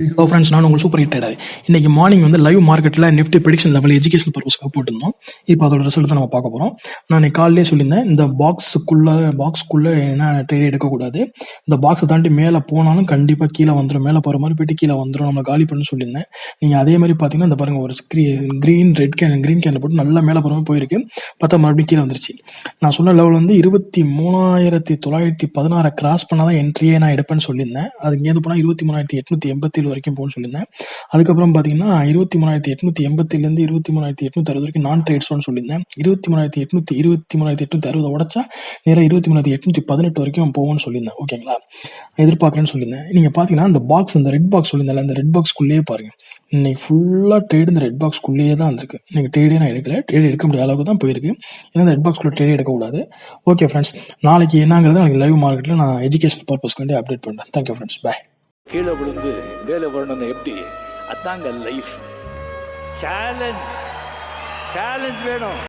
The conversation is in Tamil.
ஹலோ ஃப்ரெண்ட்ஸ், நான் உங்கள் சூப்பர் ஹிட் ட்ரேடர். இன்னைக்கு மார்னிங் வந்து லைவ் மார்க்கெட்டில் நிஃப்டி ப்ரெடிக்ஷன் லெவல் எஜுகேஷன் பர்பஸ்க்காக போட்டிருந்தோம். இப்போ அதோட ரிசல்ட் தான் நம்ம பார்க்க போகிறோம். நான் இன்னைக்கு காலையிலே சொல்லியிருந்தேன், இந்த பாக்ஸ்க்குள்ளே என்ன ட்ரேட் எடுக்கக்கூடாது. இந்த பாக்ஸை தாண்டி மேலே போனாலும் கண்டிப்பாக கீழே வந்துடும், மேலே போகிற மாதிரி போயிட்டு கீழே வந்துடும், நம்ம காலி பண்ணு சொல்லியிருந்தேன். நீங்கள் அதே மாதிரி பார்த்தீங்கன்னா, இந்த பாருங்கள், ஒரு க்ரீன் கேண்டில் போட்டு நல்லா மேலே போகிற மாதிரி போயிருக்கு. பார்த்தா மறுபடியும் கீழே வந்துருச்சு. நான் சொன்ன லெவல் வந்து 23,916 கிராஸ் பண்ணால் தான் என்ட்ரியே நான் எடுப்பேன்னு சொல்லியிருந்தேன். அது இங்கேருந்து போனால் 23,887 வரைக்கும் போகணும்னு சொல்லியிருந்தேன். அதுக்கப்புறம் பார்த்தீங்கன்னா 23,887லேருந்து 23,860 வரைக்கும் நான் ட்ரேட் ஸோன்னு சொல்லியிருந்தேன். 23,860 உடச்சா நேராக 23,818 வரைக்கும் போகும்னு சொல்லியிருந்தேன். ஓகேங்களா, எதிர்பார்க்குறேன்னு சொல்லியிருந்தேன். நீங்கள் பார்த்தீங்கன்னா இந்த பாக்ஸ், இந்த ரெட் பாக்ஸ் சொல்லியிருந்தால, இந்த ரெட் பாக்ஸ்க்குள்ளேயே பாருங்கள், இன்னைக்கு ஃபுல்லாக ட்ரேடு இந்த ரெட் பாக்ஸ்க்குள்ளேயே தான் இருந்திருக்கு. நீங்கள் ட்ரேடே நான் எடுக்கல, ட்ரேட் எடுக்க முடியாத அளவுக்கு தான் போயிருக்கு. ஏன்னா இந்த ரெட் பாக்ஸ்க்குள்ளே ட்ரேட் எடுக்கக்கூடாது. ஓகே ஃப்ரெண்ட்ஸ், நாளைக்கு என்னங்கிறது நாளைக்கு லைவ் மார்க்கெட்டில் நான் எஜுகேஷன் பர்பஸ்க்கு வேண்டி அப்டேட் பண்ணுறேன். தேங்க்யூ ஃப்ரெண்ட்ஸ், பாய். கீழே விழுந்து வேலை வரணும்னு எப்படி? அதாங்க லைஃப். சேலஞ்ச் வேணும்.